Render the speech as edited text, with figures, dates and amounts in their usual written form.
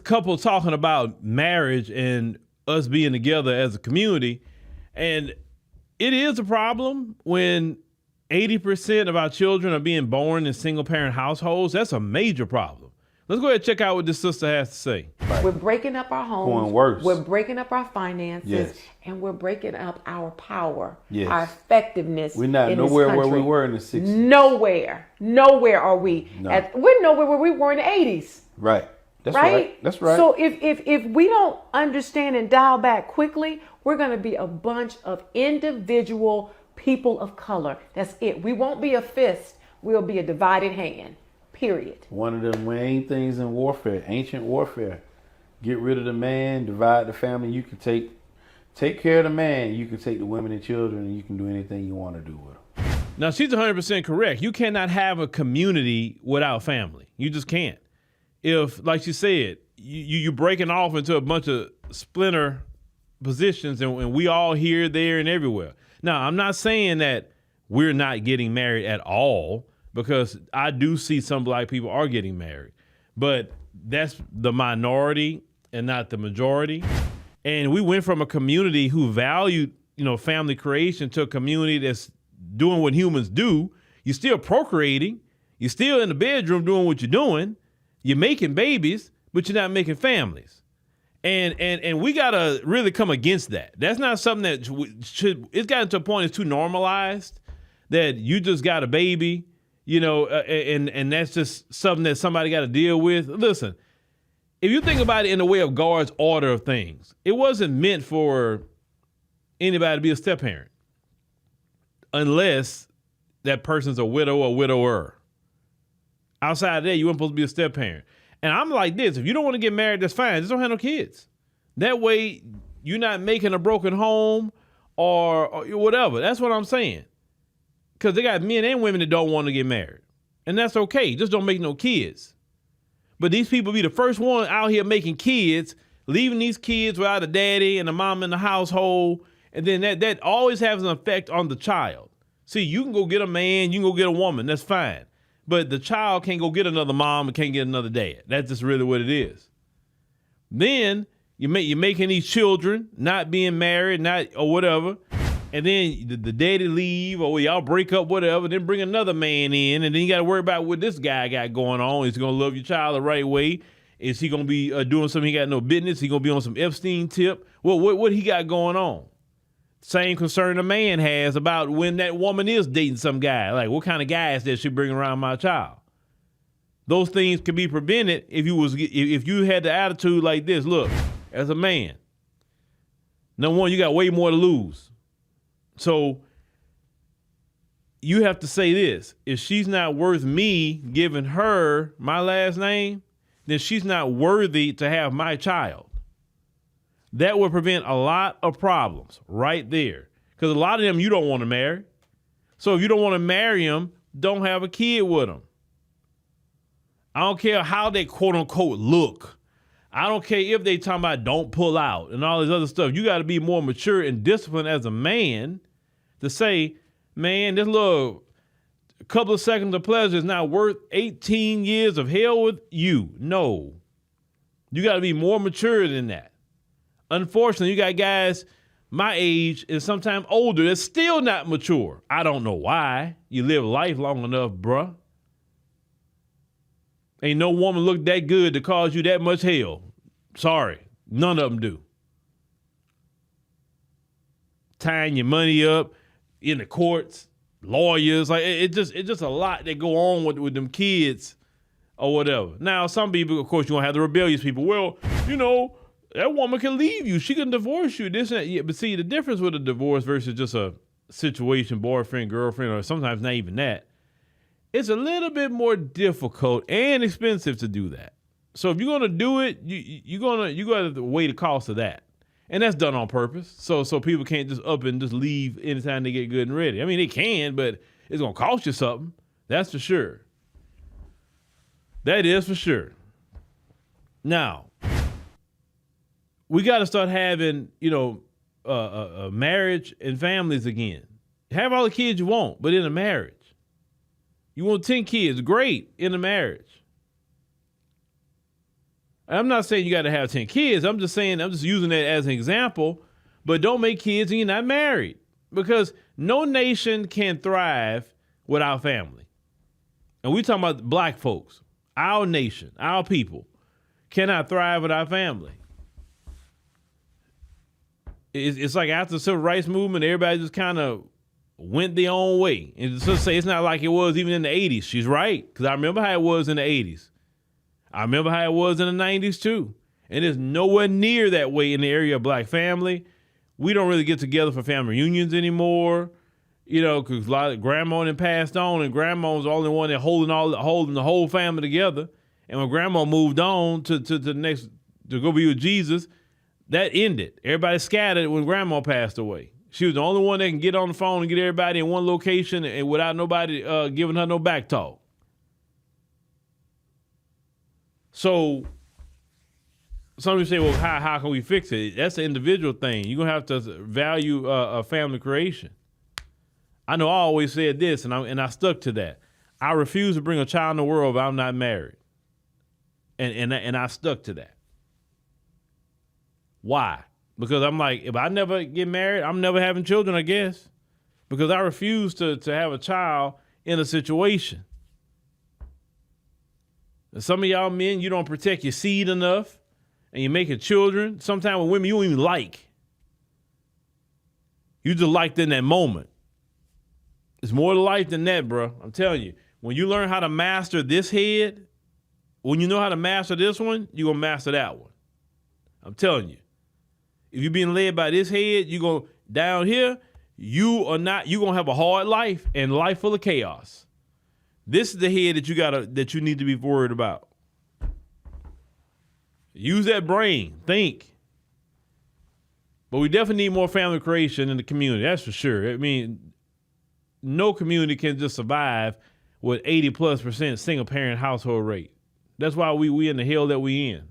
couple talking about marriage and us being together as a community. And it is a problem when 80% of our children are being born in single parent households. That's a major problem. Let's go ahead and check out what this sister has to say. Right. We're breaking up our homes. Going worse. We're breaking up our finances. Yes. And we're breaking up our power, yes. our effectiveness. We're not nowhere where we were in the 60s. Nowhere are we. No. We're nowhere where we were in the 80s. Right. That's right. That's right. So if we don't understand and dial back quickly, we're going to be a bunch of individual people of color. That's it. We won't be a fist. We'll be a divided hand. Period. One of the main things in warfare, ancient warfare, get rid of the man, divide the family. You can take care of the man. You can take the women and children, and you can do anything you want to do with them. Now, she's 100% correct. You cannot have a community without family. You just can't. If, like she said, you're breaking off into a bunch of splinter positions, and we all here, there, and everywhere. Now, I'm not saying that we're not getting married at all, because I do see some black people are getting married, but that's the minority and not the majority. And we went from a community who valued, family creation to a community that's doing what humans do. You're still procreating. You're still in the bedroom doing what you're doing. You're making babies, but you're not making families. And we got to really come against that. That's not something that it's gotten to a point it's too normalized that you just got a baby, and that's just something that somebody got to deal with. Listen, if you think about it in the way of God's order of things, it wasn't meant for anybody to be a step-parent unless that person's a widow or widower. Outside of that, you weren't supposed to be a step-parent. And I'm like this, if you don't want to get married, that's fine. Just don't have no kids. That way, you're not making a broken home or whatever. That's what I'm saying. Because they got men and women that don't want to get married. And that's okay. Just don't make no kids. But these people be the first one out here making kids, leaving these kids without a daddy and a mom in the household. And then that always has an effect on the child. See, you can go get a man, you can go get a woman. That's fine. But the child can't go get another mom and can't get another dad. That's just really what it is. Then you're making these children not being married, or whatever. And then the daddy leave or y'all break up, whatever, then bring another man in. And then you got to worry about what this guy got going on. Is he going to love your child the right way? Is he going to be doing something he got no business? He going to be on some Epstein tip? What he got going on? Same concern a man has about when that woman is dating some guy. Like, what kind of guy is that she bring around my child? Those things can be prevented if you had the attitude like this. Look, as a man, number one, you got way more to lose. So you have to say this. If she's not worth me giving her my last name, then she's not worthy to have my child. That would prevent a lot of problems right there. Because a lot of them you don't want to marry. So if you don't want to marry them, don't have a kid with them. I don't care how they quote unquote look. I don't care if they talking about don't pull out and all this other stuff. You got to be more mature and disciplined as a man to say, man, this little couple of seconds of pleasure is not worth 18 years of hell with you. No. You got to be more mature than that. Unfortunately, you got guys my age and sometimes older that's still not mature. I don't know why. You live life long enough, bruh. Ain't no woman look that good to cause you that much hell. Sorry, none of them do. Tying your money up in the courts, lawyers, like it's just a lot that go on with them kids or whatever. Now, some people, of course, you're gonna have the rebellious people. Well, that woman can leave you. She can divorce you. This and that. Yeah, but see, the difference with a divorce versus just a situation, boyfriend, girlfriend, or sometimes not even that, it's a little bit more difficult and expensive to do that. So if you're gonna do it, you got to weigh the cost of that, and that's done on purpose. So people can't just up and just leave anytime they get good and ready. I mean, they can, but it's gonna cost you something. That's for sure. That is for sure. Now, we got to start having, marriage and families again. Have all the kids you want, but in a marriage. You want 10 kids, great, in a marriage. I'm not saying you got to have 10 kids. I'm just saying, I'm just using that as an example. But don't make kids and you're not married, because no nation can thrive without family. And we talking about black folks, our nation, our people cannot thrive without family. It's like after the civil rights movement, everybody just kind of went their own way. And just say it's not like it was even in the 80s. She's right, because I remember how it was in the 80s. I remember how it was in the 90s too. And it's nowhere near that way in the area of black family. We don't really get together for family reunions anymore, you know, because a lot of grandma had passed on, and grandma was the only one that holding the whole family together. And when grandma moved on to the next, to go be with Jesus, that ended. Everybody scattered when grandma passed away. She was the only one that can get on the phone and get everybody in one location and without nobody giving her no back talk. So some people say, well, how can we fix it? That's an individual thing. You're going to have to value a family creation. I know I always said this, and I stuck to that. I refuse to bring a child in the world if I'm not married. And I stuck to that. Why? Because I'm like, if I never get married, I'm never having children, I guess. Because I refuse to have a child in a situation. And some of y'all men, you don't protect your seed enough, and you're making children. Sometimes with women, you don't even like. You just liked in that moment. It's more to life than that, bro. I'm telling you. When you learn how to master this head, when you know how to master this one, you're going to master that one. I'm telling you. If you're being led by this head, you're going down here, you're going to have a hard life and life full of chaos. This is the head that you need to be worried about. Use that brain, think. But we definitely need more family creation in the community. That's for sure. I mean, no community can just survive with 80+% single parent household rate. That's why we in the hell that we in.